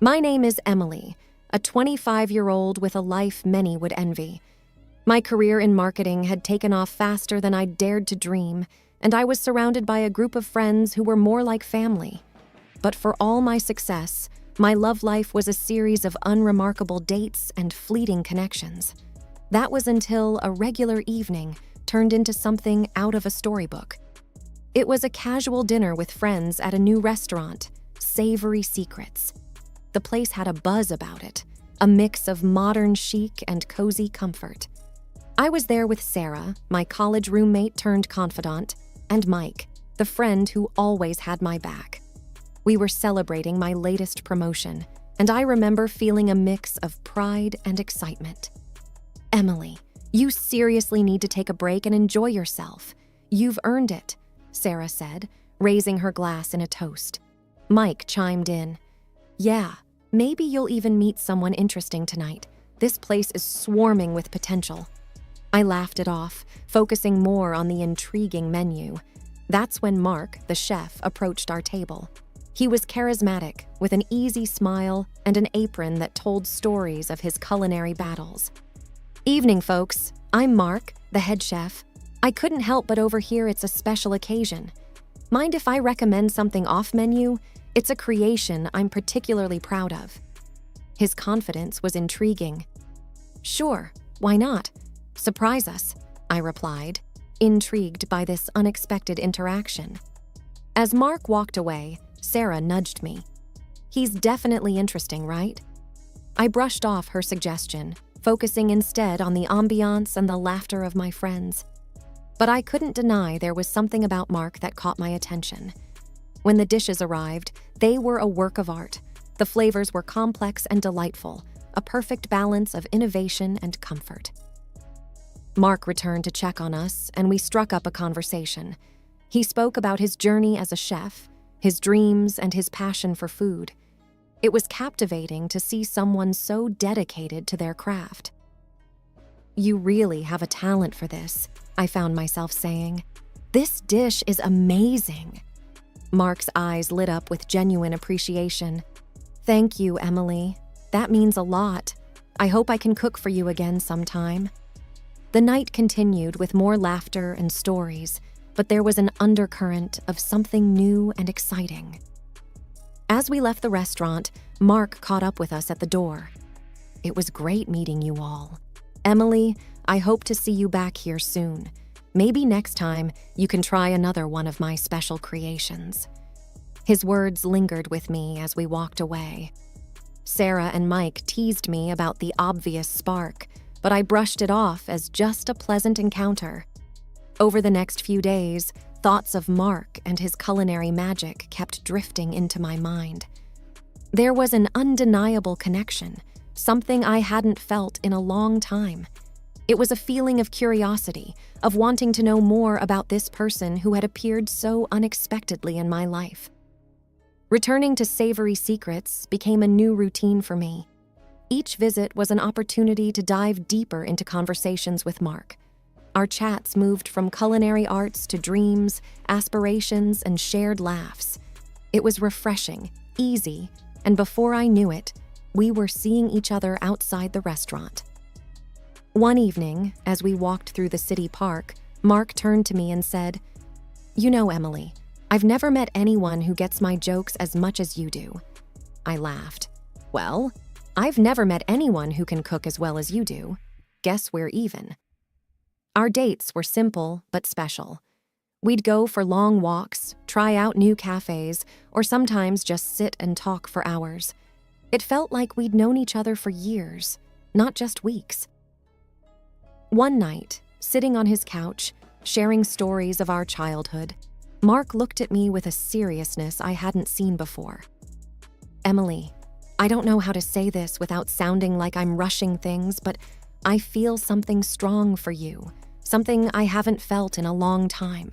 My name is Emily, a 25-year-old with a life many would envy. My career in marketing had taken off faster than I dared to dream, and I was surrounded by a group of friends who were more like family. But for all my success, my love life was a series of unremarkable dates and fleeting connections. That was until a regular evening turned into something out of a storybook. It was a casual dinner with friends at a new restaurant, Savory Secrets. The place had a buzz about it, a mix of modern chic and cozy comfort. I was there with Sarah, my college roommate turned confidant, and Mike, the friend who always had my back. We were celebrating my latest promotion, and I remember feeling a mix of pride and excitement. "Emily, you seriously need to take a break and enjoy yourself. You've earned it," Sarah said, raising her glass in a toast. Mike chimed in. "Yeah, maybe you'll even meet someone interesting tonight. This place is swarming with potential." I laughed it off, focusing more on the intriguing menu. That's when Mark, the chef, approached our table. He was charismatic, with an easy smile and an apron that told stories of his culinary battles. "Evening, folks. I'm Mark, the head chef. I couldn't help but overhear it's a special occasion. Mind if I recommend something off-menu? It's a creation I'm particularly proud of." His confidence was intriguing. "Sure, why not? Surprise us," I replied, intrigued by this unexpected interaction. As Mark walked away, Sarah nudged me. "He's definitely interesting, right?" I brushed off her suggestion, focusing instead on the ambiance and the laughter of my friends. But I couldn't deny there was something about Mark that caught my attention. When the dishes arrived, they were a work of art. The flavors were complex and delightful, a perfect balance of innovation and comfort. Mark returned to check on us, and we struck up a conversation. He spoke about his journey as a chef, his dreams, and his passion for food. It was captivating to see someone so dedicated to their craft. "You really have a talent for this," I found myself saying. "This dish is amazing." Mark's eyes lit up with genuine appreciation. "Thank you, Emily. That means a lot. I hope I can cook for you again sometime." The night continued with more laughter and stories, but there was an undercurrent of something new and exciting. As we left the restaurant, Mark caught up with us at the door. "It was great meeting you all. Emily, I hope to see you back here soon. Maybe next time you can try another one of my special creations." His words lingered with me as we walked away. Sarah and Mike teased me about the obvious spark, but I brushed it off as just a pleasant encounter. Over the next few days, thoughts of Mark and his culinary magic kept drifting into my mind. There was an undeniable connection, something I hadn't felt in a long time. It was a feeling of curiosity, of wanting to know more about this person who had appeared so unexpectedly in my life. Returning to Savory Secrets became a new routine for me. Each visit was an opportunity to dive deeper into conversations with Mark. Our chats moved from culinary arts to dreams, aspirations, and shared laughs. It was refreshing, easy, and before I knew it, we were seeing each other outside the restaurant. One evening, as we walked through the city park, Mark turned to me and said, "You know, Emily, I've never met anyone who gets my jokes as much as you do." I laughed. "Well, I've never met anyone who can cook as well as you do. Guess we're even." Our dates were simple but special. We'd go for long walks, try out new cafes, or sometimes just sit and talk for hours. It felt like we'd known each other for years, not just weeks. One night, sitting on his couch, sharing stories of our childhood, Mark looked at me with a seriousness I hadn't seen before. "Emily, I don't know how to say this without sounding like I'm rushing things, but I feel something strong for you, something I haven't felt in a long time."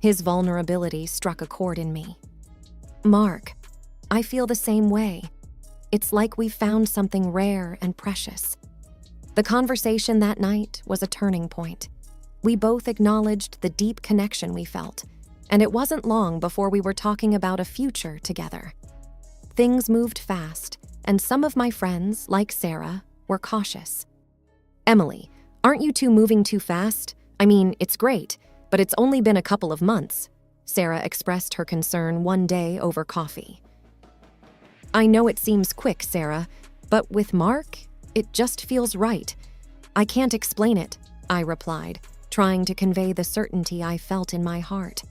His vulnerability struck a chord in me. "Mark, I feel the same way. It's like we found something rare and precious." The conversation that night was a turning point. We both acknowledged the deep connection we felt, and it wasn't long before we were talking about a future together. Things moved fast, and some of my friends, like Sarah, were cautious. "Emily, aren't you two moving too fast? I mean, it's great, but it's only been a couple of months," Sarah expressed her concern one day over coffee. "I know it seems quick, Sarah, but with Mark, it just feels right. I can't explain it," I replied, trying to convey the certainty I felt in my heart.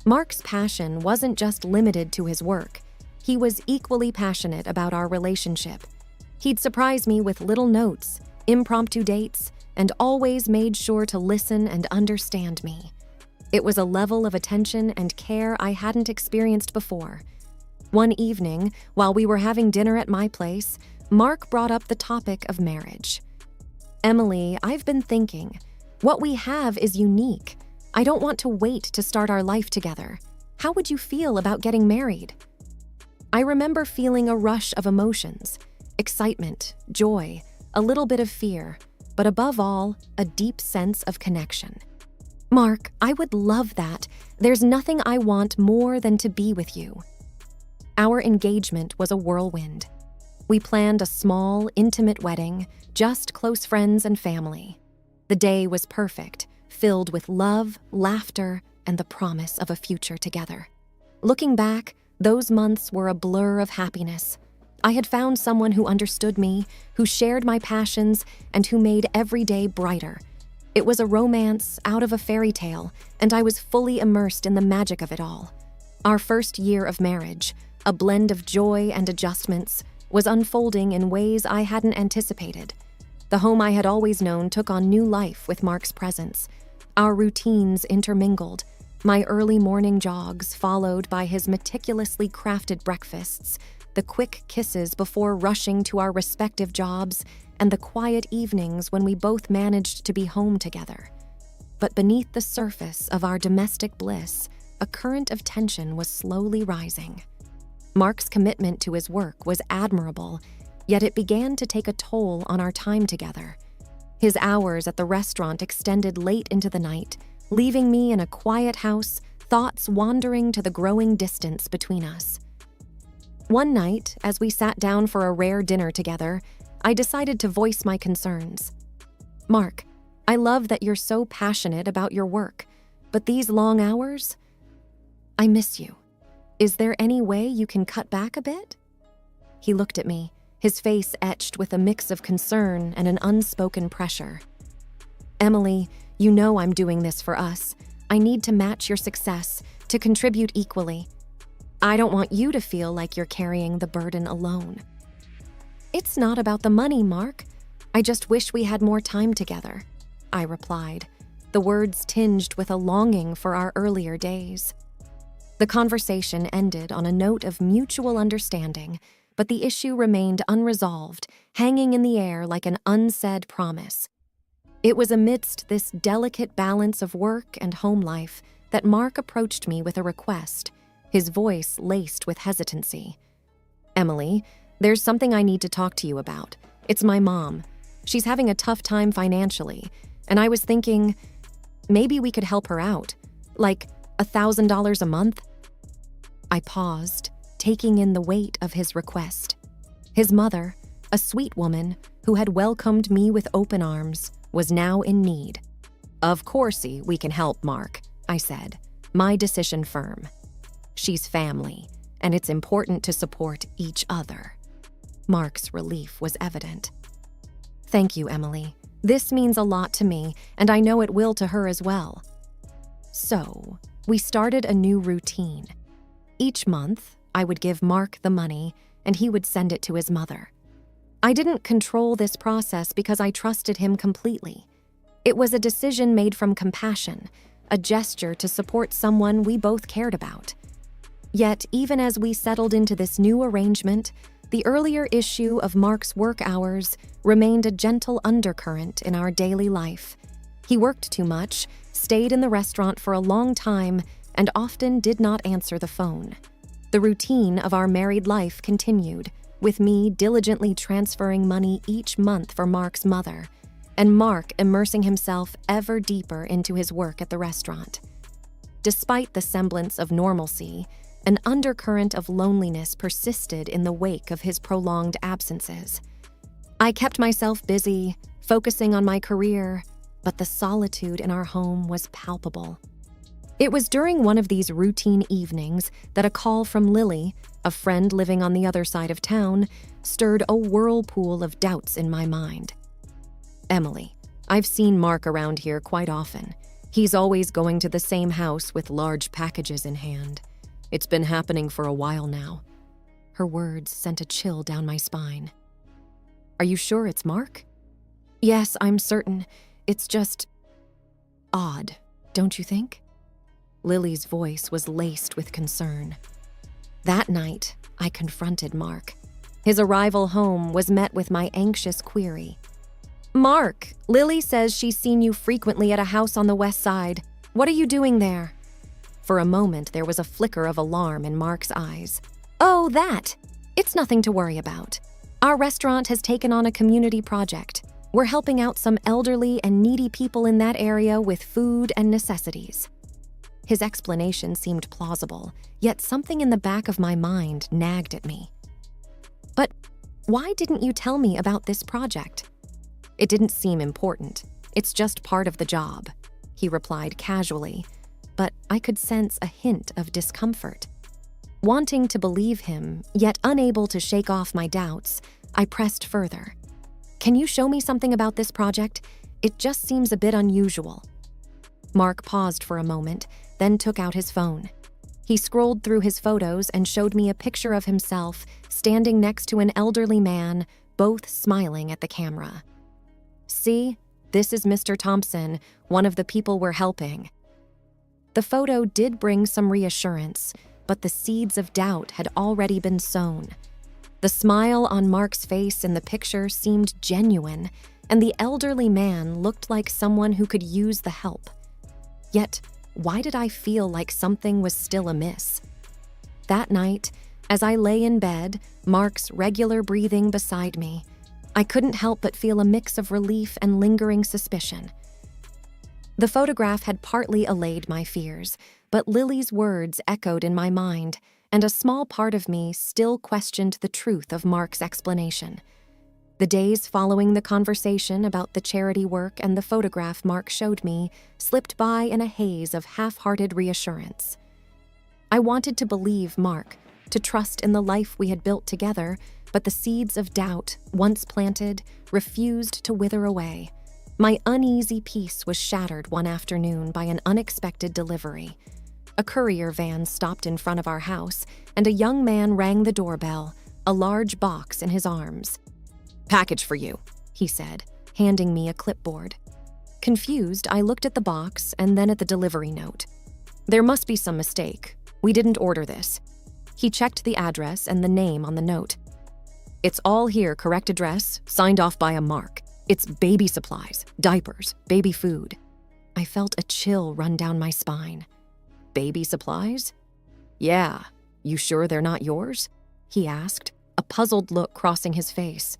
Mark's passion wasn't just limited to his work. He was equally passionate about our relationship. He'd surprise me with little notes, impromptu dates, and always made sure to listen and understand me. It was a level of attention and care I hadn't experienced before. One evening, while we were having dinner at my place, Mark brought up the topic of marriage. "Emily, I've been thinking, what we have is unique. I don't want to wait to start our life together. How would you feel about getting married?" I remember feeling a rush of emotions, excitement, joy, a little bit of fear, but above all, a deep sense of connection. "Mark, I would love that. There's nothing I want more than to be with you." Our engagement was a whirlwind. We planned a small, intimate wedding, just close friends and family. The day was perfect, filled with love, laughter, and the promise of a future together. Looking back, those months were a blur of happiness. I had found someone who understood me, who shared my passions, and who made every day brighter. It was a romance out of a fairy tale, and I was fully immersed in the magic of it all. Our first year of marriage, a blend of joy and adjustments, was unfolding in ways I hadn't anticipated. The home I had always known took on new life with Mark's presence. Our routines intermingled, my early morning jogs followed by his meticulously crafted breakfasts, the quick kisses before rushing to our respective jobs, and the quiet evenings when we both managed to be home together. But beneath the surface of our domestic bliss, a current of tension was slowly rising. Mark's commitment to his work was admirable, yet it began to take a toll on our time together. His hours at the restaurant extended late into the night, leaving me in a quiet house, thoughts wandering to the growing distance between us. One night, as we sat down for a rare dinner together, I decided to voice my concerns. "Mark, I love that you're so passionate about your work, but these long hours? I miss you. Is there any way you can cut back a bit?" He looked at me, his face etched with a mix of concern and an unspoken pressure. "Emily, you know I'm doing this for us. I need to match your success, to contribute equally. I don't want you to feel like you're carrying the burden alone." "It's not about the money, Mark. I just wish we had more time together," I replied, the words tinged with a longing for our earlier days. The conversation ended on a note of mutual understanding, but the issue remained unresolved, hanging in the air like an unsaid promise. It was amidst this delicate balance of work and home life that Mark approached me with a request, his voice laced with hesitancy. "Emily, there's something I need to talk to you about. It's my mom. She's having a tough time financially, and I was thinking maybe we could help her out, like $1,000 a month." I paused, taking in the weight of his request. His mother, a sweet woman who had welcomed me with open arms, was now in need. "Of course we can help, Mark," I said, my decision firm. "She's family, and it's important to support each other." Mark's relief was evident. "Thank you, Emily. This means a lot to me, and I know it will to her as well." So, we started a new routine. Each month, I would give Mark the money, and he would send it to his mother. I didn't control this process because I trusted him completely. It was a decision made from compassion, a gesture to support someone we both cared about. Yet, even as we settled into this new arrangement, the earlier issue of Mark's work hours remained a gentle undercurrent in our daily life. He worked too much, stayed in the restaurant for a long time, and often did not answer the phone. The routine of our married life continued, with me diligently transferring money each month for Mark's mother, and Mark immersing himself ever deeper into his work at the restaurant. Despite the semblance of normalcy, An undercurrent of loneliness persisted in the wake of his prolonged absences. I kept myself busy, focusing on my career, but the solitude in our home was palpable. It was during one of these routine evenings that a call from Lily, a friend living on the other side of town, stirred a whirlpool of doubts in my mind. "Emily, I've seen Mark around here quite often. He's always going to the same house with large packages in hand. It's been happening for a while now." Her words sent a chill down my spine. "Are you sure it's Mark?" "Yes, I'm certain. It's just odd, don't you think?" Lily's voice was laced with concern. That night, I confronted Mark. His arrival home was met with my anxious query. "Mark, Lily says she's seen you frequently at a house on the west side. What are you doing there?" For a moment, there was a flicker of alarm in Mark's eyes. "Oh, that! It's nothing to worry about. Our restaurant has taken on a community project. We're helping out some elderly and needy people in that area with food and necessities." His explanation seemed plausible, yet something in the back of my mind nagged at me. "But why didn't you tell me about this project?" "It didn't seem important. It's just part of the job," he replied casually, but I could sense a hint of discomfort. Wanting to believe him, yet unable to shake off my doubts, I pressed further. "Can you show me something about this project? It just seems a bit unusual." Mark paused for a moment, then took out his phone. He scrolled through his photos and showed me a picture of himself standing next to an elderly man, both smiling at the camera. "See, this is Mr. Thompson, one of the people we're helping." The photo did bring some reassurance, but the seeds of doubt had already been sown. The smile on Mark's face in the picture seemed genuine, and the elderly man looked like someone who could use the help. Yet, why did I feel like something was still amiss? That night, as I lay in bed, Mark's regular breathing beside me, I couldn't help but feel a mix of relief and lingering suspicion. The photograph had partly allayed my fears, but Lily's words echoed in my mind, and a small part of me still questioned the truth of Mark's explanation. The days following the conversation about the charity work and the photograph Mark showed me slipped by in a haze of half-hearted reassurance. I wanted to believe Mark, to trust in the life we had built together, but the seeds of doubt, once planted, refused to wither away. My uneasy peace was shattered one afternoon by an unexpected delivery. A courier van stopped in front of our house, and a young man rang the doorbell, a large box in his arms. "Package for you," he said, handing me a clipboard. Confused, I looked at the box and then at the delivery note. "There must be some mistake. We didn't order this." He checked the address and the name on the note. "It's all here, correct address, signed off by a Mark. It's baby supplies, diapers, baby food." I felt a chill run down my spine. "Baby supplies?" "Yeah. You sure they're not yours?" he asked, a puzzled look crossing his face.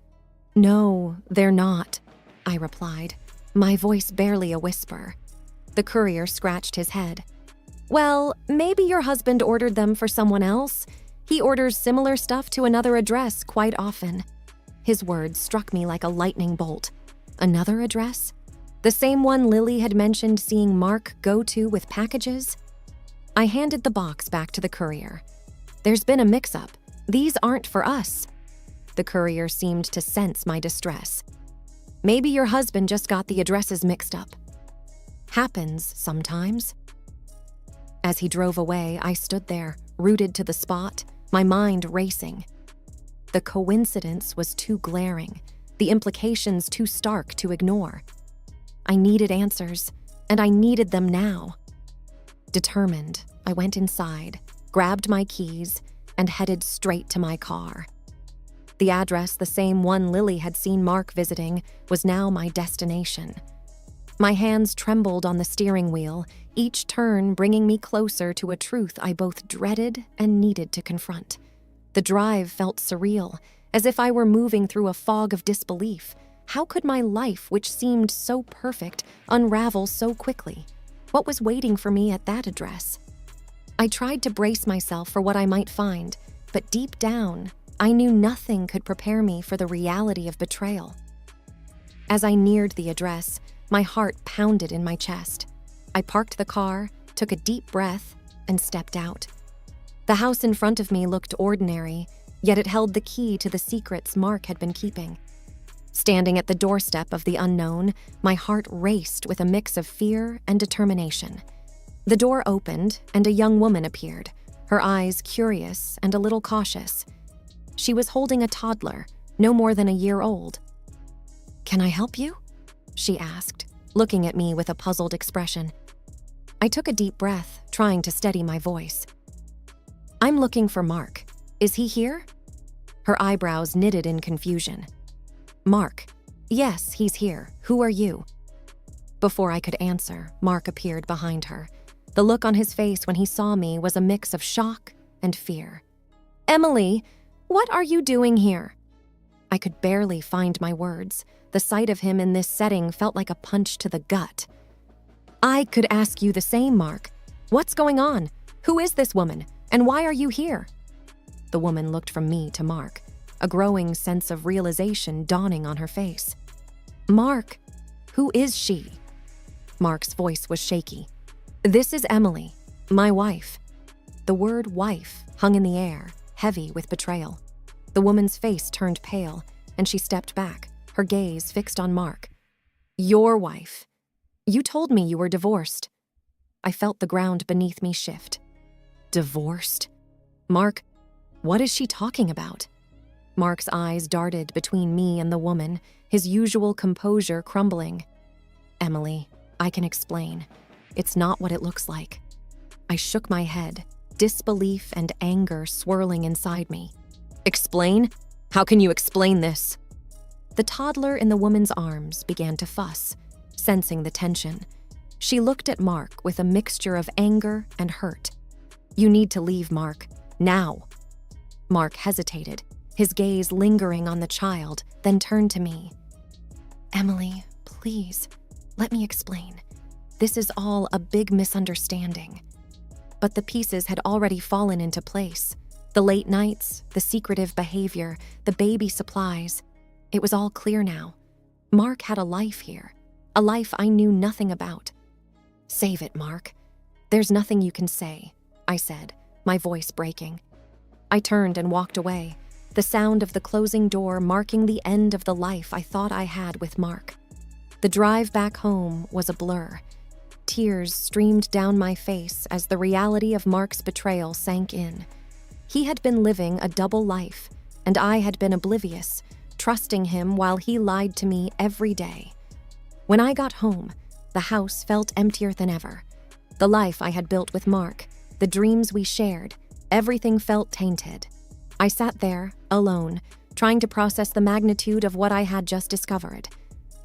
"No, they're not," I replied, my voice barely a whisper. The courier scratched his head. "Well, maybe your husband ordered them for someone else. He orders similar stuff to another address quite often." His words struck me like a lightning bolt. Another address? The same one Lily had mentioned seeing Mark go to with packages? I handed the box back to the courier. "There's been a mix-up. These aren't for us." The courier seemed to sense my distress. "Maybe your husband just got the addresses mixed up." "Happens sometimes." As he drove away, I stood there, rooted to the spot, my mind racing. The coincidence was too glaring, the implications too stark to ignore. I needed answers, and I needed them now. Determined, I went inside, grabbed my keys, and headed straight to my car. The address, the same one Lily had seen Mark visiting, was now my destination. My hands trembled on the steering wheel, each turn bringing me closer to a truth I both dreaded and needed to confront. The drive felt surreal, as if I were moving through a fog of disbelief. How could my life, which seemed so perfect, unravel so quickly? What was waiting for me at that address? I tried to brace myself for what I might find, but deep down, I knew nothing could prepare me for the reality of betrayal. As I neared the address, my heart pounded in my chest. I parked the car, took a deep breath, and stepped out. The house in front of me looked ordinary, yet it held the key to the secrets Mark had been keeping. Standing at the doorstep of the unknown, my heart raced with a mix of fear and determination. The door opened, and a young woman appeared, her eyes curious and a little cautious. She was holding a toddler, no more than a year old. "Can I help you?" she asked, looking at me with a puzzled expression. I took a deep breath, trying to steady my voice. "I'm looking for Mark. Is he here?" Her eyebrows knitted in confusion. "Mark. Yes, he's here. Who are you?" Before I could answer, Mark appeared behind her. The look on his face when he saw me was a mix of shock and fear. "Emily, what are you doing here?" I could barely find my words. The sight of him in this setting felt like a punch to the gut. "I could ask you the same, Mark. What's going on? Who is this woman, and why are you here?" The woman looked from me to Mark, a growing sense of realization dawning on her face. "Mark, who is she?" Mark's voice was shaky. "This is Emily, my wife." The word wife hung in the air, heavy with betrayal. The woman's face turned pale, and she stepped back, her gaze fixed on Mark. "Your wife. You told me you were divorced." I felt the ground beneath me shift. "Divorced? Mark, what is she talking about?" Mark's eyes darted between me and the woman, his usual composure crumbling. "Emily, I can explain. It's not what it looks like." I shook my head, disbelief and anger swirling inside me. "Explain? How can you explain this?" The toddler in the woman's arms began to fuss, sensing the tension. She looked at Mark with a mixture of anger and hurt. "You need to leave, Mark. Now." Mark hesitated, his gaze lingering on the child, then turned to me. "Emily, please, let me explain. This is all a big misunderstanding." But the pieces had already fallen into place. The late nights, the secretive behavior, the baby supplies. It was all clear now. Mark had a life here, a life I knew nothing about. "Save it, Mark. There's nothing you can say," I said, my voice breaking. I turned and walked away, the sound of the closing door marking the end of the life I thought I had with Mark. The drive back home was a blur. Tears streamed down my face as the reality of Mark's betrayal sank in. He had been living a double life, and I had been oblivious, trusting him while he lied to me every day. When I got home, the house felt emptier than ever. The life I had built with Mark, the dreams we shared, everything felt tainted. I sat there, alone, trying to process the magnitude of what I had just discovered.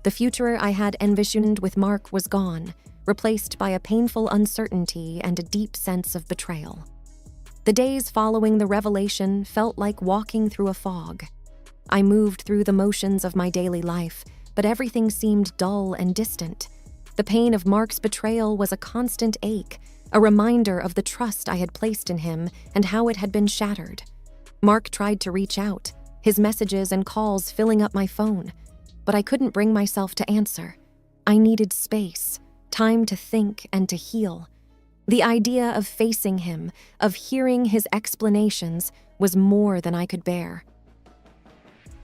The future I had envisioned with Mark was gone, replaced by a painful uncertainty and a deep sense of betrayal. The days following the revelation felt like walking through a fog. I moved through the motions of my daily life, but everything seemed dull and distant. The pain of Mark's betrayal was a constant ache, a reminder of the trust I had placed in him and how it had been shattered. Mark tried to reach out, his messages and calls filling up my phone, but I couldn't bring myself to answer. I needed space, time to think and to heal. The idea of facing him, of hearing his explanations, was more than I could bear.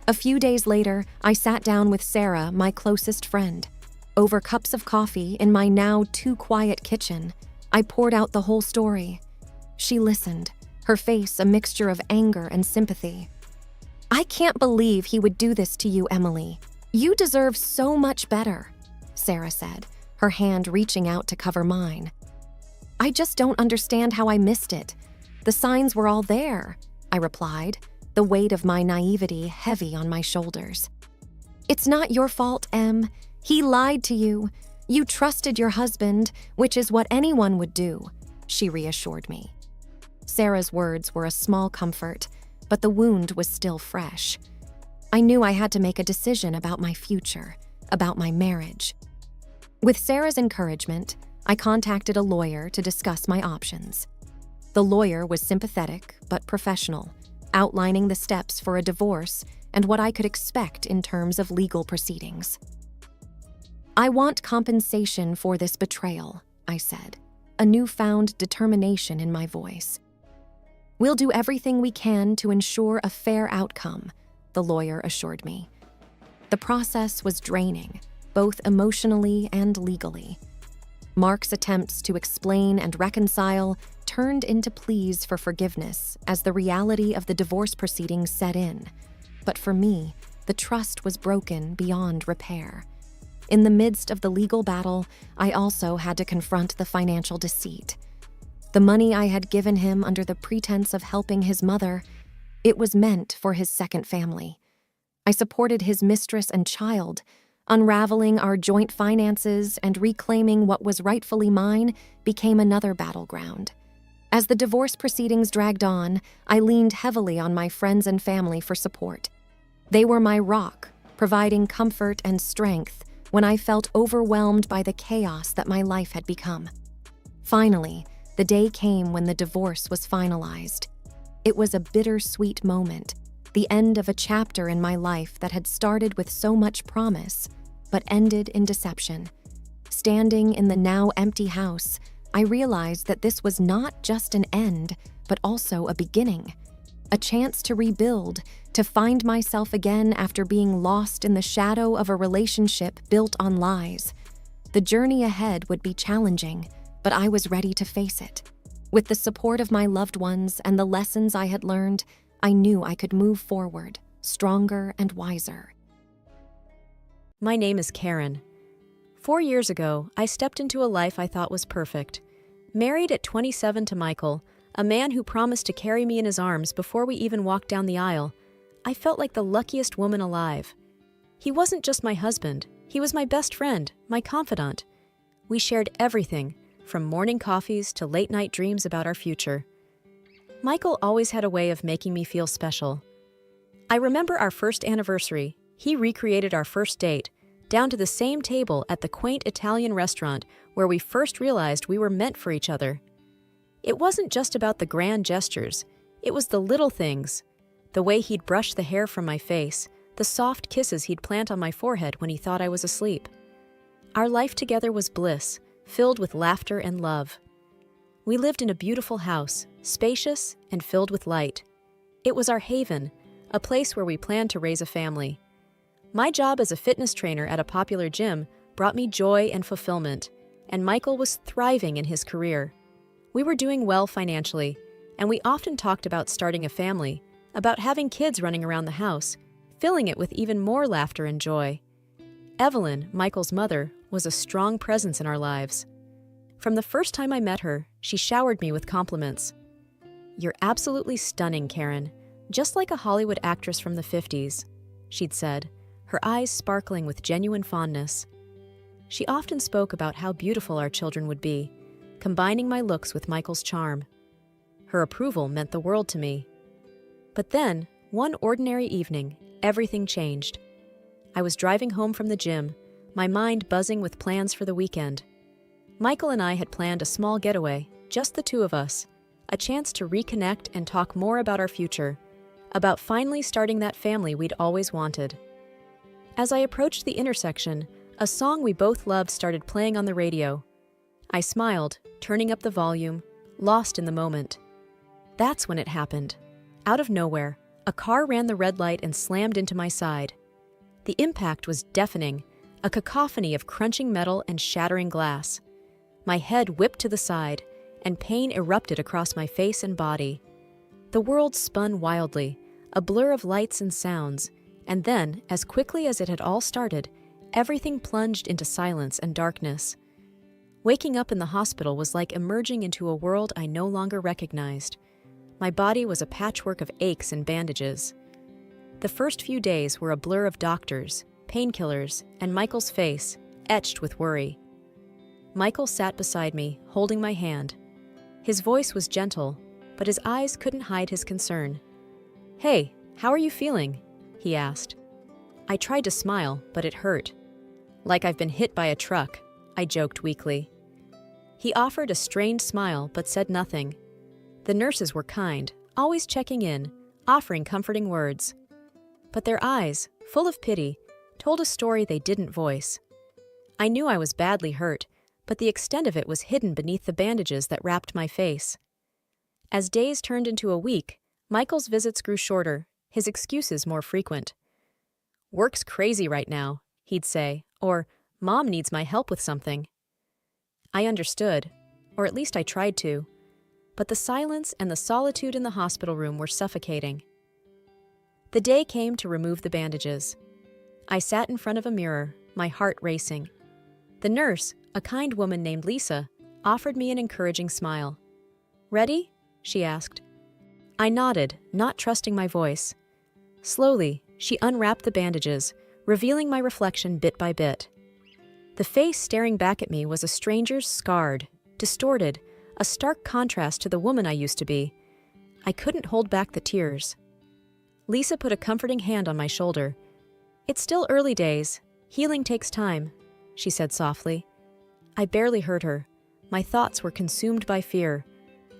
A few days later, I sat down with Sarah, my closest friend. Over cups of coffee in my now too quiet kitchen, I poured out the whole story. She listened, her face a mixture of anger and sympathy. "I can't believe he would do this to you, Emily. You deserve so much better," Sarah said, her hand reaching out to cover mine. "I just don't understand how I missed it. The signs were all there," I replied, the weight of my naivety heavy on my shoulders. "It's not your fault, Em. He lied to you. You trusted your husband, which is what anyone would do," she reassured me. Sarah's words were a small comfort, but the wound was still fresh. I knew I had to make a decision about my future, about my marriage. With Sarah's encouragement, I contacted a lawyer to discuss my options. The lawyer was sympathetic but professional, outlining the steps for a divorce and what I could expect in terms of legal proceedings. "I want compensation for this betrayal," I said, a newfound determination in my voice. "We'll do everything we can to ensure a fair outcome," the lawyer assured me. The process was draining, both emotionally and legally. Mark's attempts to explain and reconcile turned into pleas for forgiveness as the reality of the divorce proceedings set in. But for me, the trust was broken beyond repair. In the midst of the legal battle, I also had to confront the financial deceit. The money I had given him under the pretense of helping his mother, it was meant for his second family. I supported his mistress and child. Unraveling our joint finances and reclaiming what was rightfully mine became another battleground. As the divorce proceedings dragged on, I leaned heavily on my friends and family for support. They were my rock, providing comfort and strength when I felt overwhelmed by the chaos that my life had become. Finally, the day came when the divorce was finalized. It was a bittersweet moment, the end of a chapter in my life that had started with so much promise, but ended in deception. Standing in the now empty house, I realized that this was not just an end, but also a beginning. A chance to rebuild, to find myself again after being lost in the shadow of a relationship built on lies. The journey ahead would be challenging, but I was ready to face it. With the support of my loved ones and the lessons I had learned, I knew I could move forward, stronger and wiser. My name is Karen. 4 years ago, I stepped into a life I thought was perfect. Married at 27 to Michael, a man who promised to carry me in his arms before we even walked down the aisle, I felt like the luckiest woman alive. He wasn't just my husband, he was my best friend, my confidant. We shared everything, from morning coffees to late-night dreams about our future. Michael always had a way of making me feel special. I remember our first anniversary. He recreated our first date, down to the same table at the quaint Italian restaurant where we first realized we were meant for each other. It wasn't just about the grand gestures, it was the little things. The way he'd brush the hair from my face, the soft kisses he'd plant on my forehead when he thought I was asleep. Our life together was bliss, filled with laughter and love. We lived in a beautiful house, spacious and filled with light. It was our haven, a place where we planned to raise a family. My job as a fitness trainer at a popular gym brought me joy and fulfillment, and Michael was thriving in his career. We were doing well financially, and we often talked about starting a family, about having kids running around the house, filling it with even more laughter and joy. Evelyn, Michael's mother, was a strong presence in our lives. From the first time I met her, she showered me with compliments. "You're absolutely stunning, Karen, just like a Hollywood actress from the 50s, she'd said, her eyes sparkling with genuine fondness. She often spoke about how beautiful our children would be, combining my looks with Michael's charm. Her approval meant the world to me. But then, one ordinary evening, everything changed. I was driving home from the gym, my mind buzzing with plans for the weekend. Michael and I had planned a small getaway, just the two of us, a chance to reconnect and talk more about our future, about finally starting that family we'd always wanted. As I approached the intersection, a song we both loved started playing on the radio. I smiled, turning up the volume, lost in the moment. That's when it happened. Out of nowhere, a car ran the red light and slammed into my side. The impact was deafening, a cacophony of crunching metal and shattering glass. My head whipped to the side, and pain erupted across my face and body. The world spun wildly, a blur of lights and sounds, and then, as quickly as it had all started, everything plunged into silence and darkness. Waking up in the hospital was like emerging into a world I no longer recognized. My body was a patchwork of aches and bandages. The first few days were a blur of doctors, painkillers, and Michael's face, etched with worry. Michael sat beside me, holding my hand. His voice was gentle, but his eyes couldn't hide his concern. "Hey, how are you feeling?" he asked. I tried to smile, but it hurt. "Like I've been hit by a truck," I joked weakly. He offered a strained smile, but said nothing. The nurses were kind, always checking in, offering comforting words. But their eyes, full of pity, told a story they didn't voice. I knew I was badly hurt, but the extent of it was hidden beneath the bandages that wrapped my face. As days turned into a week, Michael's visits grew shorter, his excuses more frequent. "Work's crazy right now," he'd say, or "Mom needs my help with something." I understood, or at least I tried to, but the silence and the solitude in the hospital room were suffocating. The day came to remove the bandages. I sat in front of a mirror, my heart racing. The nurse, a kind woman named Lisa, offered me an encouraging smile. "Ready?" she asked. I nodded, not trusting my voice. Slowly, she unwrapped the bandages, revealing my reflection bit by bit. The face staring back at me was a stranger's, scarred, distorted, a stark contrast to the woman I used to be. I couldn't hold back the tears. Lisa put a comforting hand on my shoulder. "It's still early days. Healing takes time," she said softly. I barely heard her. My thoughts were consumed by fear.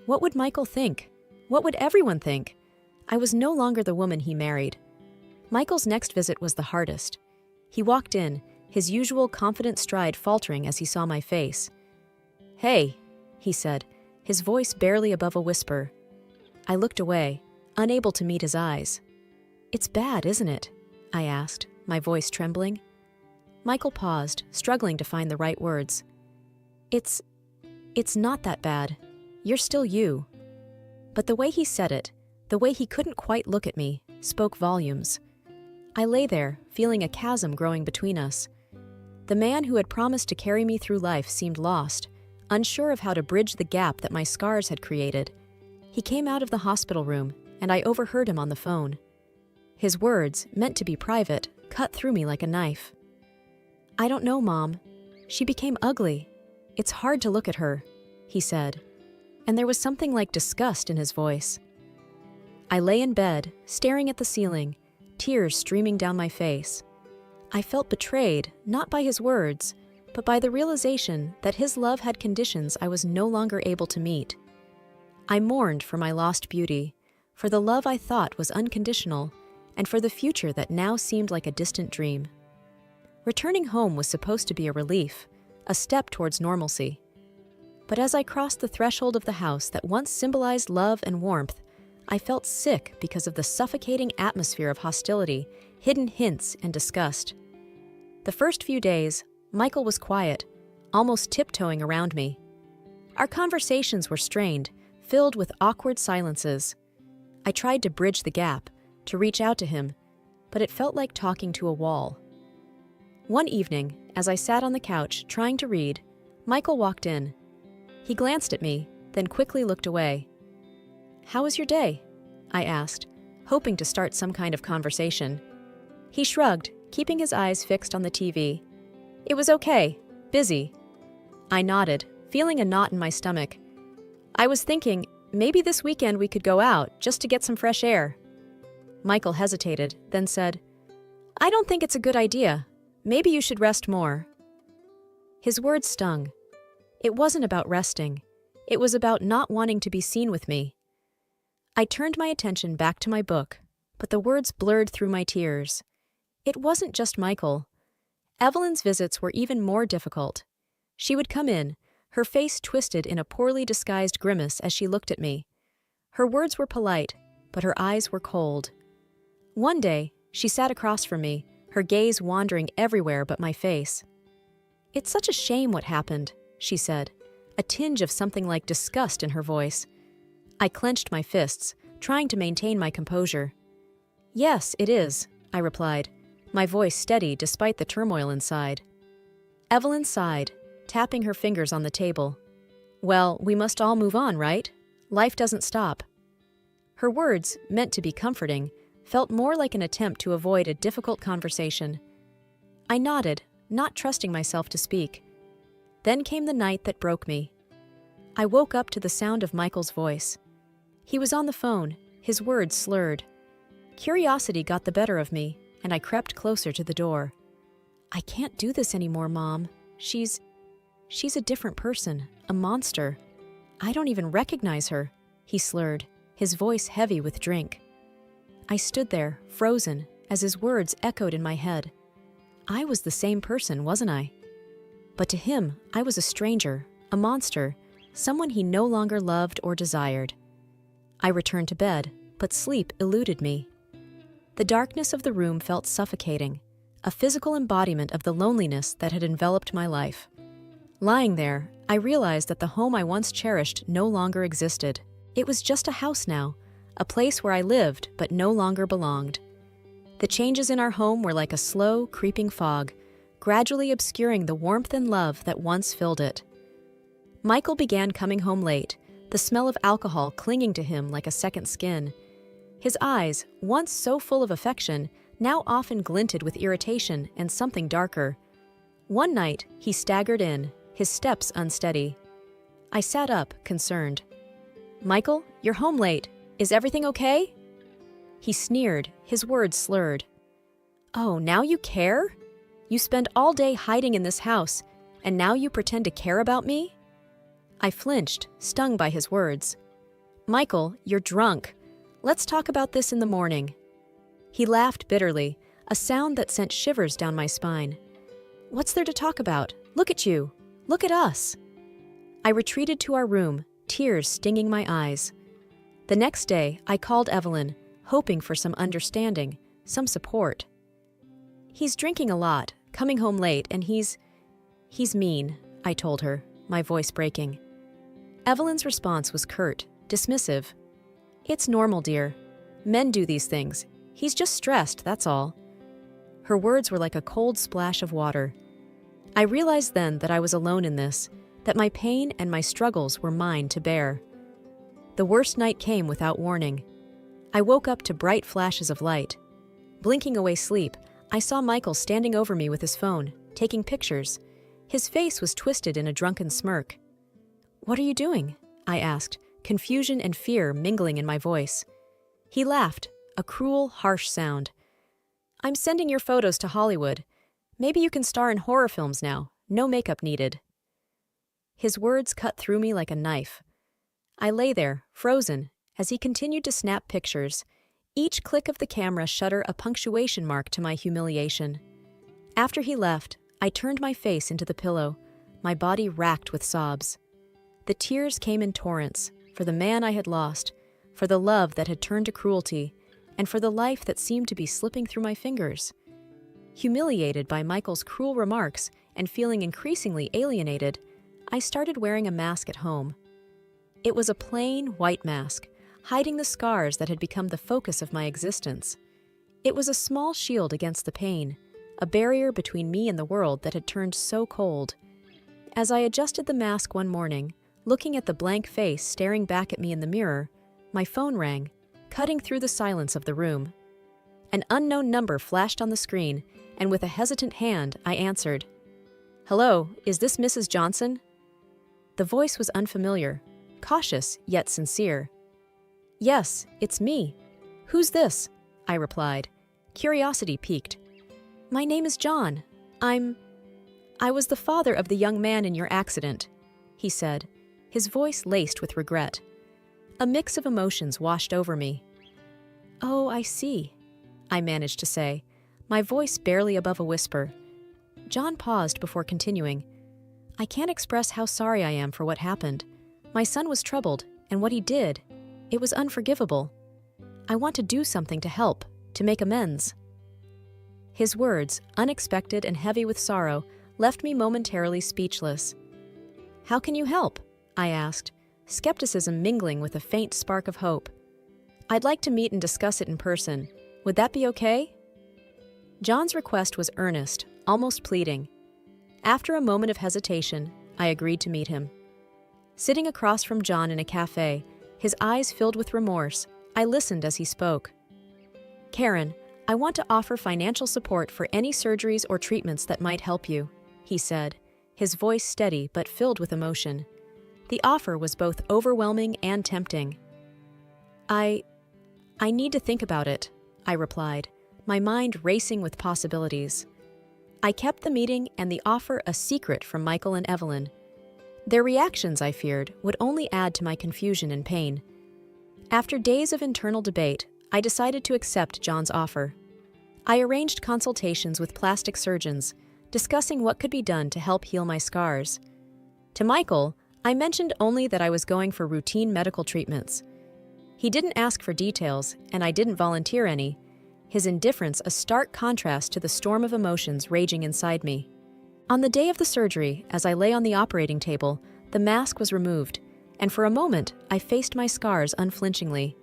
What would Michael think? What would everyone think? I was no longer the woman he married. Michael's next visit was the hardest. He walked in, his usual confident stride faltering as he saw my face. "Hey," he said, his voice barely above a whisper. I looked away, unable to meet his eyes. "It's bad, isn't it?" I asked, my voice trembling. Michael paused, struggling to find the right words. It's not that bad. You're still you." But the way he said it, the way he couldn't quite look at me, spoke volumes. I lay there, feeling a chasm growing between us. The man who had promised to carry me through life seemed lost, unsure of how to bridge the gap that my scars had created. He came out of the hospital room, and I overheard him on the phone. His words, meant to be private, cut through me like a knife. "I don't know, Mom. She became ugly. It's hard to look at her," he said, and there was something like disgust in his voice. I lay in bed, staring at the ceiling, tears streaming down my face. I felt betrayed, not by his words, but by the realization that his love had conditions I was no longer able to meet. I mourned for my lost beauty, for the love I thought was unconditional, and for the future that now seemed like a distant dream. Returning home was supposed to be a relief, a step towards normalcy. But as I crossed the threshold of the house that once symbolized love and warmth, I felt sick because of the suffocating atmosphere of hostility, hidden hints, and disgust. The first few days, Michael was quiet, almost tiptoeing around me. Our conversations were strained, filled with awkward silences. I tried to bridge the gap, to reach out to him, but it felt like talking to a wall. One evening, as I sat on the couch trying to read, Michael walked in. He glanced at me, then quickly looked away. "How was your day?" I asked, hoping to start some kind of conversation. He shrugged, keeping his eyes fixed on the TV. "It was okay. Busy." I nodded, feeling a knot in my stomach. "I was thinking, maybe this weekend we could go out, just to get some fresh air." Michael hesitated, then said, "I don't think it's a good idea. Maybe you should rest more." His words stung. It wasn't about resting. It was about not wanting to be seen with me. I turned my attention back to my book, but the words blurred through my tears. It wasn't just Michael. Evelyn's visits were even more difficult. She would come in, her face twisted in a poorly disguised grimace as she looked at me. Her words were polite, but her eyes were cold. One day, she sat across from me, her gaze wandering everywhere but my face. "It's such a shame what happened," she said, a tinge of something like disgust in her voice. I clenched my fists, trying to maintain my composure. "Yes, it is," I replied, my voice steady despite the turmoil inside. Evelyn sighed, tapping her fingers on the table. "Well, we must all move on, right? Life doesn't stop." Her words, meant to be comforting, felt more like an attempt to avoid a difficult conversation. I nodded, not trusting myself to speak. Then came the night that broke me. I woke up to the sound of Michael's voice. He was on the phone, his words slurred. Curiosity got the better of me, and I crept closer to the door. "I can't do this anymore, Mom. She's a different person, a monster. I don't even recognize her," he slurred, his voice heavy with drink. I stood there, frozen, as his words echoed in my head. I was the same person, wasn't I? But to him, I was a stranger, a monster, someone he no longer loved or desired. I returned to bed, but sleep eluded me. The darkness of the room felt suffocating, a physical embodiment of the loneliness that had enveloped my life. Lying there, I realized that the home I once cherished no longer existed. It was just a house now, a place where I lived but no longer belonged. The changes in our home were like a slow, creeping fog, gradually obscuring the warmth and love that once filled it. Michael began coming home late, the smell of alcohol clinging to him like a second skin. His eyes, once so full of affection, now often glinted with irritation and something darker. One night, he staggered in, his steps unsteady. I sat up, concerned. "Michael, you're home late. Is everything okay?" He sneered, his words slurred. "Oh, now you care? You spend all day hiding in this house, and now you pretend to care about me?" I flinched, stung by his words. "Michael, you're drunk. Let's talk about this in the morning." He laughed bitterly, a sound that sent shivers down my spine. "What's there to talk about? Look at you. Look at us." I retreated to our room, tears stinging my eyes. The next day, I called Evelyn, hoping for some understanding, some support. "He's drinking a lot, coming home late, and he's mean," I told her, my voice breaking. Evelyn's response was curt, dismissive. "It's normal, dear. Men do these things. He's just stressed, that's all." Her words were like a cold splash of water. I realized then that I was alone in this, that my pain and my struggles were mine to bear. The worst night came without warning. I woke up to bright flashes of light. Blinking away sleep, I saw Michael standing over me with his phone, taking pictures. His face was twisted in a drunken smirk. "What are you doing?" I asked, confusion and fear mingling in my voice. He laughed, a cruel, harsh sound. "I'm sending your photos to Hollywood. Maybe you can star in horror films now, no makeup needed." His words cut through me like a knife. I lay there, frozen, as he continued to snap pictures, each click of the camera shutter a punctuation mark to my humiliation. After he left, I turned my face into the pillow, my body racked with sobs. The tears came in torrents, for the man I had lost, for the love that had turned to cruelty, and for the life that seemed to be slipping through my fingers. Humiliated by Michael's cruel remarks and feeling increasingly alienated, I started wearing a mask at home. It was a plain, white mask, hiding the scars that had become the focus of my existence. It was a small shield against the pain, a barrier between me and the world that had turned so cold. As I adjusted the mask one morning, looking at the blank face staring back at me in the mirror, my phone rang, cutting through the silence of the room. An unknown number flashed on the screen, and with a hesitant hand, I answered. "Hello, is this Mrs. Johnson?" The voice was unfamiliar, cautious yet sincere. "Yes, it's me. Who's this?" I replied, curiosity piqued. "My name is John. I was the father of the young man in your accident," he said, his voice laced with regret. A mix of emotions washed over me. "Oh, I see," I managed to say, my voice barely above a whisper. John paused before continuing. "I can't express how sorry I am for what happened. My son was troubled, and what he did, it was unforgivable. I want to do something to help, to make amends." His words, unexpected and heavy with sorrow, left me momentarily speechless. "How can you help?" I asked, skepticism mingling with a faint spark of hope. "I'd like to meet and discuss it in person. Would that be okay?" John's request was earnest, almost pleading. After a moment of hesitation, I agreed to meet him. Sitting across from John in a cafe, his eyes filled with remorse, I listened as he spoke. "Karen, I want to offer financial support for any surgeries or treatments that might help you," he said, his voice steady but filled with emotion. The offer was both overwhelming and tempting. I need to think about it," I replied, my mind racing with possibilities. I kept the meeting and the offer a secret from Michael and Evelyn. Their reactions, I feared, would only add to my confusion and pain. After days of internal debate, I decided to accept John's offer. I arranged consultations with plastic surgeons, discussing what could be done to help heal my scars. To Michael, I mentioned only that I was going for routine medical treatments. He didn't ask for details, and I didn't volunteer any, his indifference a stark contrast to the storm of emotions raging inside me. On the day of the surgery, as I lay on the operating table, the mask was removed, and for a moment, I faced my scars unflinchingly.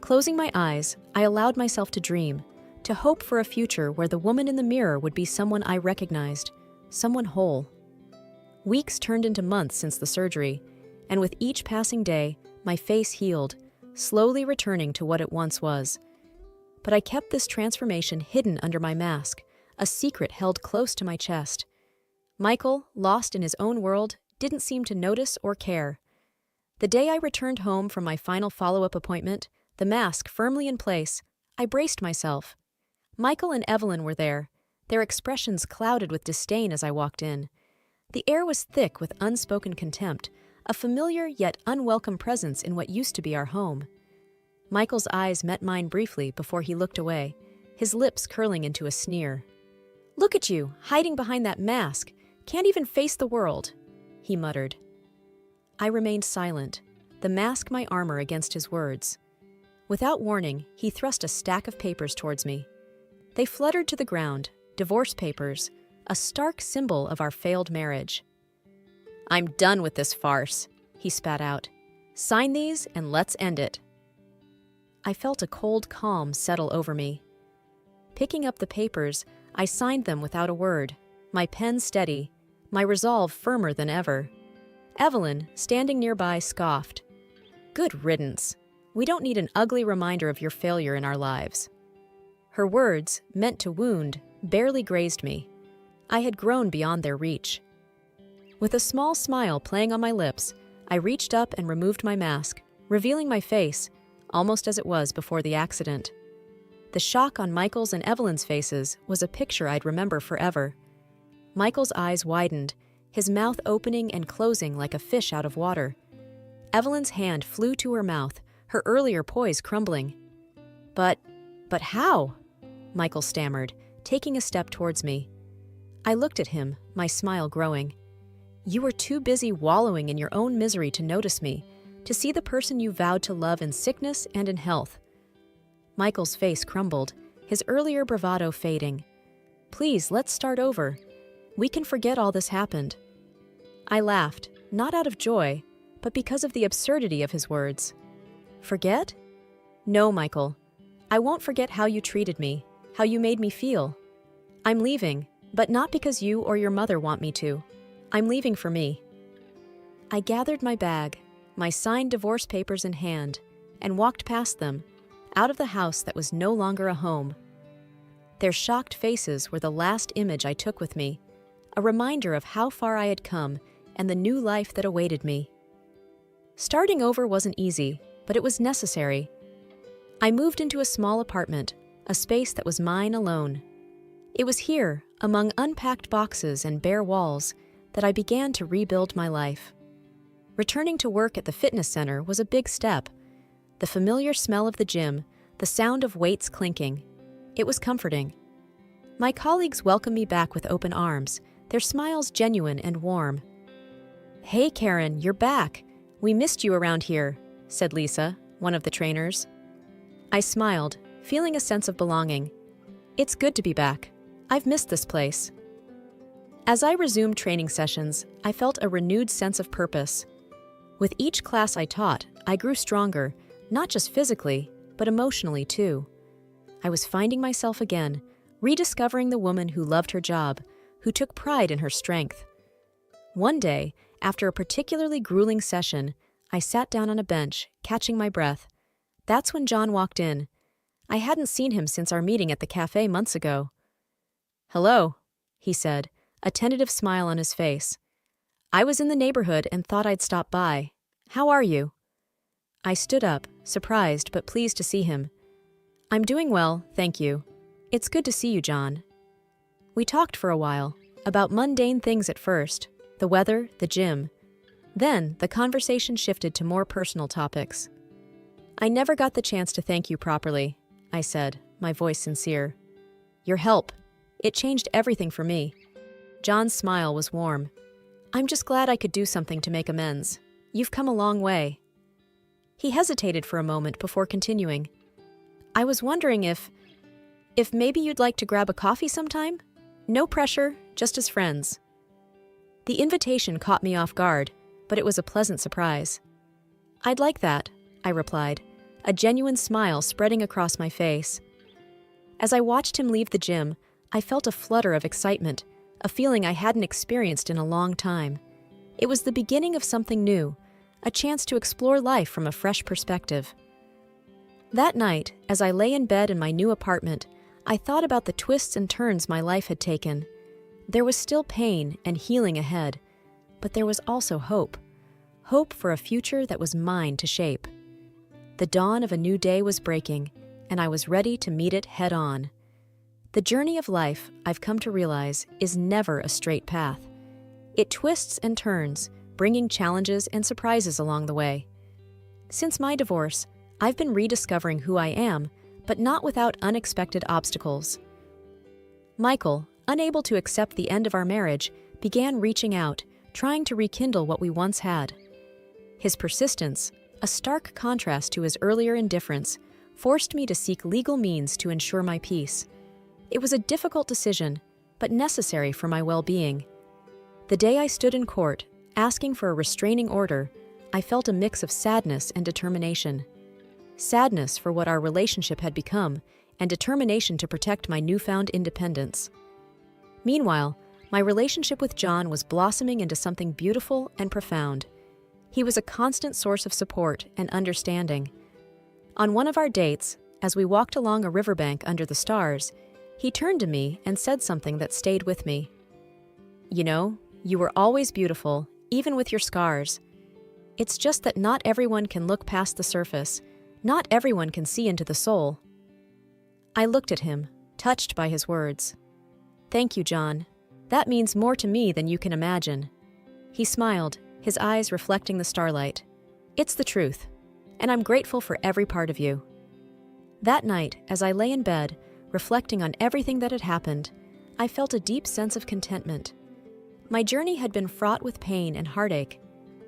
Closing my eyes, I allowed myself to dream, to hope for a future where the woman in the mirror would be someone I recognized, someone whole. Weeks turned into months since the surgery, and with each passing day, my face healed, slowly returning to what it once was. But I kept this transformation hidden under my mask, a secret held close to my chest. Michael, lost in his own world, didn't seem to notice or care. The day I returned home from my final follow-up appointment, the mask firmly in place, I braced myself. Michael and Evelyn were there, their expressions clouded with disdain as I walked in. The air was thick with unspoken contempt, a familiar yet unwelcome presence in what used to be our home. Michael's eyes met mine briefly before he looked away, his lips curling into a sneer. "Look at you, hiding behind that mask. Can't even face the world," he muttered. I remained silent, the mask my armor against his words. Without warning, he thrust a stack of papers towards me. They fluttered to the ground, divorce papers, a stark symbol of our failed marriage. "I'm done with this farce," he spat out. "Sign these and let's end it." I felt a cold calm settle over me. Picking up the papers, I signed them without a word, my pen steady, my resolve firmer than ever. Evelyn, standing nearby, scoffed. "Good riddance. We don't need an ugly reminder of your failure in our lives." Her words, meant to wound, barely grazed me. I had grown beyond their reach. With a small smile playing on my lips, I reached up and removed my mask, revealing my face, almost as it was before the accident. The shock on Michael's and Evelyn's faces was a picture I'd remember forever. Michael's eyes widened, his mouth opening and closing like a fish out of water. Evelyn's hand flew to her mouth, her earlier poise crumbling. But how?" Michael stammered, taking a step towards me. I looked at him, my smile growing. "You were too busy wallowing in your own misery to notice me, to see the person you vowed to love in sickness and in health." Michael's face crumbled, his earlier bravado fading. "Please, let's start over. We can forget all this happened." I laughed, not out of joy, but because of the absurdity of his words. "Forget? No, Michael. I won't forget how you treated me, how you made me feel. I'm leaving, but not because you or your mother want me to. I'm leaving for me." I gathered my bag, my signed divorce papers in hand, and walked past them, out of the house that was no longer a home. Their shocked faces were the last image I took with me, a reminder of how far I had come and the new life that awaited me. Starting over wasn't easy, but it was necessary. I moved into a small apartment, a space that was mine alone. It was here, among unpacked boxes and bare walls, that I began to rebuild my life. Returning to work at the fitness center was a big step. The familiar smell of the gym, the sound of weights clinking. It was comforting. My colleagues welcomed me back with open arms, their smiles genuine and warm. "Hey, Karen, you're back. We missed you around here," said Lisa, one of the trainers. I smiled, feeling a sense of belonging. It's good to be back. I've missed this place. As I resumed training sessions, I felt a renewed sense of purpose. With each class I taught, I grew stronger, not just physically, but emotionally too. I was finding myself again, rediscovering the woman who loved her job, who took pride in her strength. One day, after a particularly grueling session, I sat down on a bench, catching my breath. That's when John walked in. I hadn't seen him since our meeting at the cafe months ago. "Hello," he said, a tentative smile on his face. "I was in the neighborhood and thought I'd stop by. How are you?" I stood up, surprised but pleased to see him. "I'm doing well, thank you. It's good to see you, John." We talked for a while, about mundane things at first, the weather, the gym. Then the conversation shifted to more personal topics. I never got the chance to thank you properly, I said, my voice sincere. Your help. It changed everything for me. John's smile was warm. I'm just glad I could do something to make amends. You've come a long way. He hesitated for a moment before continuing. I was wondering if maybe you'd like to grab a coffee sometime? No pressure, just as friends. The invitation caught me off guard, but it was a pleasant surprise. I'd like that, I replied, a genuine smile spreading across my face. As I watched him leave the gym, I felt a flutter of excitement, a feeling I hadn't experienced in a long time. It was the beginning of something new, a chance to explore life from a fresh perspective. That night, as I lay in bed in my new apartment, I thought about the twists and turns my life had taken. There was still pain and healing ahead, but there was also hope. Hope for a future that was mine to shape. The dawn of a new day was breaking, and I was ready to meet it head-on. The journey of life, I've come to realize, is never a straight path. It twists and turns, bringing challenges and surprises along the way. Since my divorce, I've been rediscovering who I am, but not without unexpected obstacles. Michael, unable to accept the end of our marriage, began reaching out, trying to rekindle what we once had. His persistence, a stark contrast to his earlier indifference, forced me to seek legal means to ensure my peace. It was a difficult decision, but necessary for my well-being. The day I stood in court, asking for a restraining order, I felt a mix of sadness and determination. Sadness for what our relationship had become, and determination to protect my newfound independence. Meanwhile, my relationship with John was blossoming into something beautiful and profound. He was a constant source of support and understanding. On one of our dates, as we walked along a riverbank under the stars, he turned to me and said something that stayed with me. You know, you were always beautiful, even with your scars. It's just that not everyone can look past the surface. Not everyone can see into the soul. I looked at him, touched by his words. Thank you, John. That means more to me than you can imagine. He smiled, his eyes reflecting the starlight. It's the truth, and I'm grateful for every part of you. That night, as I lay in bed, reflecting on everything that had happened, I felt a deep sense of contentment. My journey had been fraught with pain and heartache,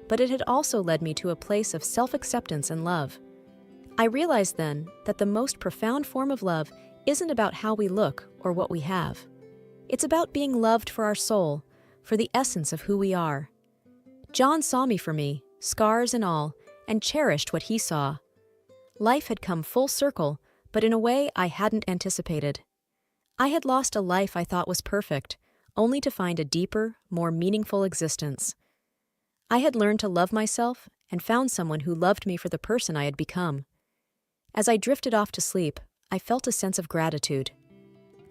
but it had also led me to a place of self-acceptance and love. I realized then that the most profound form of love isn't about how we look or what we have. It's about being loved for our soul, for the essence of who we are. John saw me for me, scars and all, and cherished what he saw. Life had come full circle, but in a way I hadn't anticipated. I had lost a life I thought was perfect, only to find a deeper, more meaningful existence. I had learned to love myself and found someone who loved me for the person I had become. As I drifted off to sleep, I felt a sense of gratitude.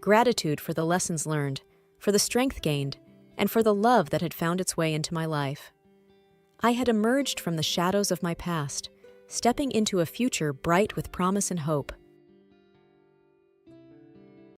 Gratitude for the lessons learned, for the strength gained, and for the love that had found its way into my life. I had emerged from the shadows of my past, stepping into a future bright with promise and hope.